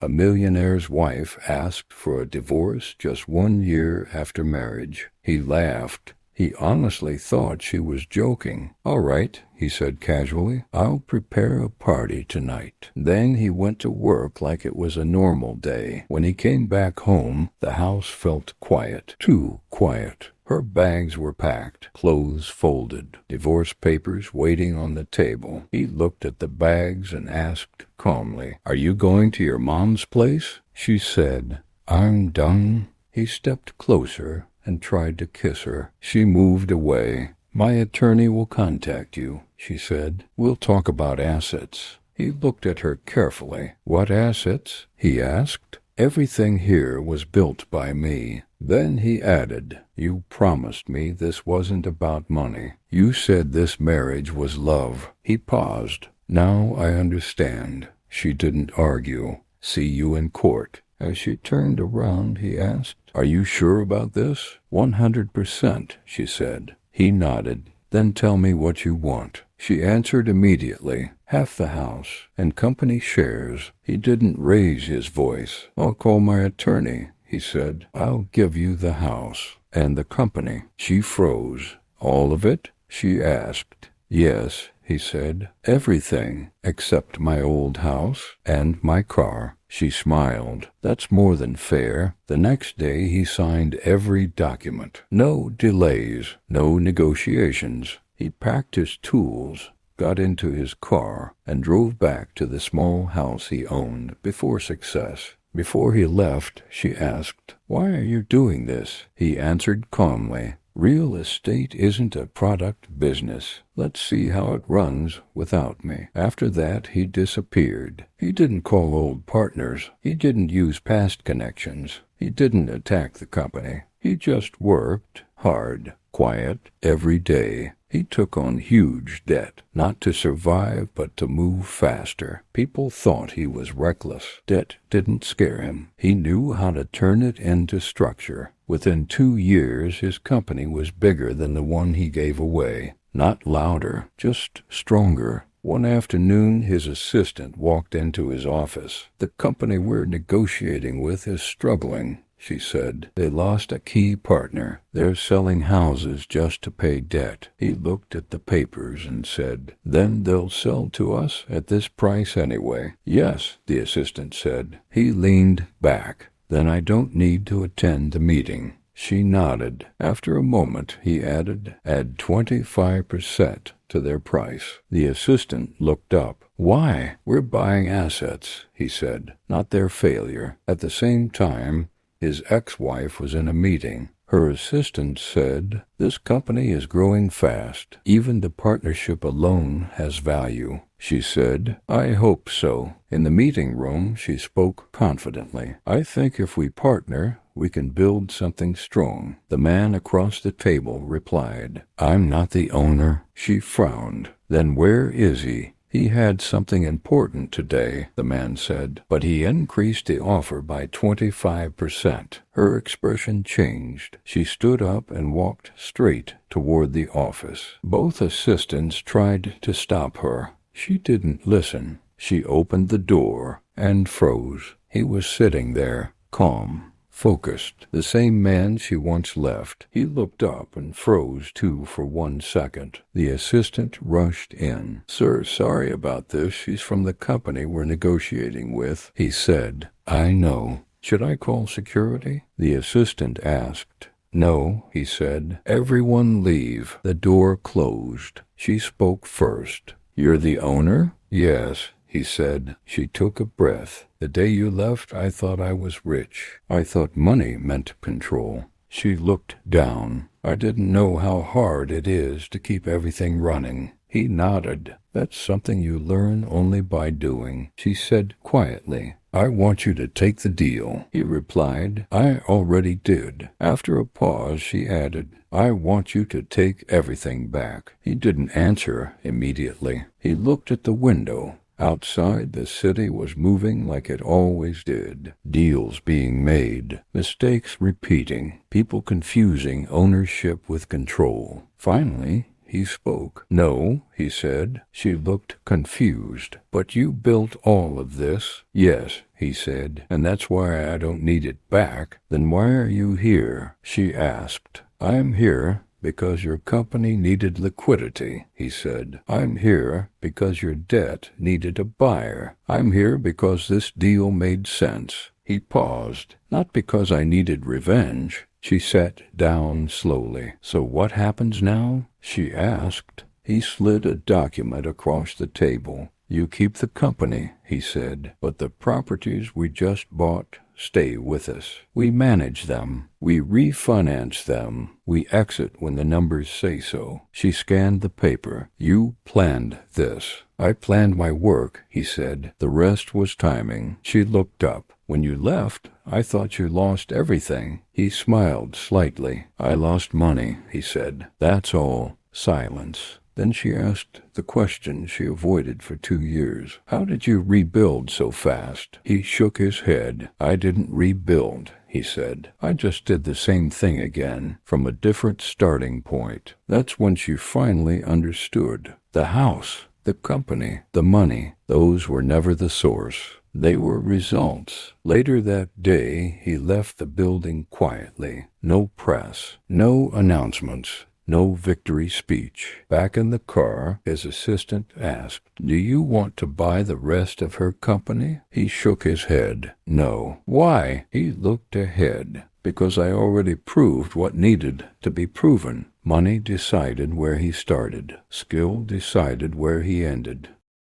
A millionaire's wife asked for a divorce just 1 year after marriage. He laughed. He honestly thought she was joking. "All right," he said casually, "I'll prepare a party tonight." Then he went to work like it was a normal day. When he came back home, the house felt quiet. Too quiet. Her bags were packed, clothes folded, divorce papers waiting on the table. He looked at the bags and asked calmly, "Are you going to your mom's place?" She said, "I'm done." He stepped closer and tried to kiss her. She moved away. "My attorney will contact you," she said. "We'll talk about assets." He looked at her carefully. "What assets?" he asked. "Everything here was built by me." Then he added, "You promised me this wasn't about money. You said this marriage was love." He paused. "Now I understand." She didn't argue. "See you in court." As she turned around, he asked, "Are you sure about this?" 100%, she said. He nodded. "Then tell me what you want." She answered immediately, "Half the house, and company shares." He didn't raise his voice. "I'll call my attorney," he said. "I'll give you the house and the company." She froze. "All of it?" she asked. "Yes," he said. "Everything except my old house and my car." She smiled. "That's more than fair." The next day he signed every document. No delays, no negotiations. He packed his tools, got into his car, and drove back to the small house he owned before Success. Before he left, she asked, "Why are you doing this?" He answered calmly, "Real estate isn't a product business. Let's see how it runs without me." After that, he disappeared. He didn't call old partners. He didn't use past connections. He didn't attack the company. He just worked hard, quiet, every day. He took on huge debt, not to survive, but to move faster. People thought he was reckless. Debt didn't scare him. He knew how to turn it into structure. Within 2 years, his company was bigger than the one he gave away. Not louder, just stronger. One afternoon, his assistant walked into his office. "The company we're negotiating with is struggling," she said. "They lost a key partner. They're selling houses just to pay debt." He looked at the papers and said, "Then they'll sell to us at this price anyway." "Yes," the assistant said. He leaned back. "Then I don't need to attend the meeting." She nodded. After a moment, he added, "Add 25% to their price." The assistant looked up. "Why?" "We're buying assets," he said, "not their failure." At the same time, his ex-wife was in a meeting. Her assistant said, "This company is growing fast. Even the partnership alone has value." She said, "I hope so." In the meeting room, she spoke confidently. "I think if we partner, we can build something strong." The man across the table replied, "I'm not the owner." She frowned. "Then where is he?" "He had something important today," the man said, "but he increased the offer by 25%. Her expression changed. She stood up and walked straight toward the office. Both assistants tried to stop her. She didn't listen. She opened the door and froze. He was sitting there, calm, focused, the same man she once left. He looked up and froze too for 1 second. The assistant rushed in. "Sir, sorry about this. She's from the company we're negotiating with," he said. "I know. Should I call security?" the assistant asked. "No," he said. "Everyone leave." The door closed. She spoke first. "You're the owner?" "Yes," he said. She took a breath. "The day you left, I thought I was rich. I thought money meant control." She looked down. "I didn't know how hard it is to keep everything running." He nodded. "That's something you learn only by doing." She said quietly, "I want you to take the deal." He replied, "I already did." After a pause, she added, "I want you to take everything back." He didn't answer immediately. He looked at the window. Outside, the city was moving like it always did. Deals being made, mistakes repeating, people confusing ownership with control. Finally, he spoke. "No," he said. She looked confused. "But you built all of this?" "Yes," he said, and that's why I don't need it back. Then why are you here? She asked. I'm here because your company needed liquidity, he said. I'm here because your debt needed a buyer. I'm here because this deal made sense. He paused. Not because I needed revenge. She sat down slowly. So what happens now? She asked. He slid a document across the table. You keep the company, he said, but the properties we just bought stay with us. We manage them. We refinance them. We exit when the numbers say so. She scanned the paper. You planned this. I planned my work, he said. The rest was timing. She looked up. When you left, I thought you lost everything. He smiled slightly. I lost money, he said. That's all. Silence. Then she asked the question she avoided for 2 years. How did you rebuild so fast? He shook his head. I didn't rebuild, he said. I just did the same thing again, from a different starting point. That's when she finally understood. The house, the company, the money, those were never the source. They were results. Later that day, he left the building quietly. No press, no announcements. No victory speech. Back in the car, his assistant asked, Do you want to buy the rest of her company? He shook his head. No. Why? He looked ahead. Because I already proved what needed to be proven. Money decided where he started. Skill decided where he ended.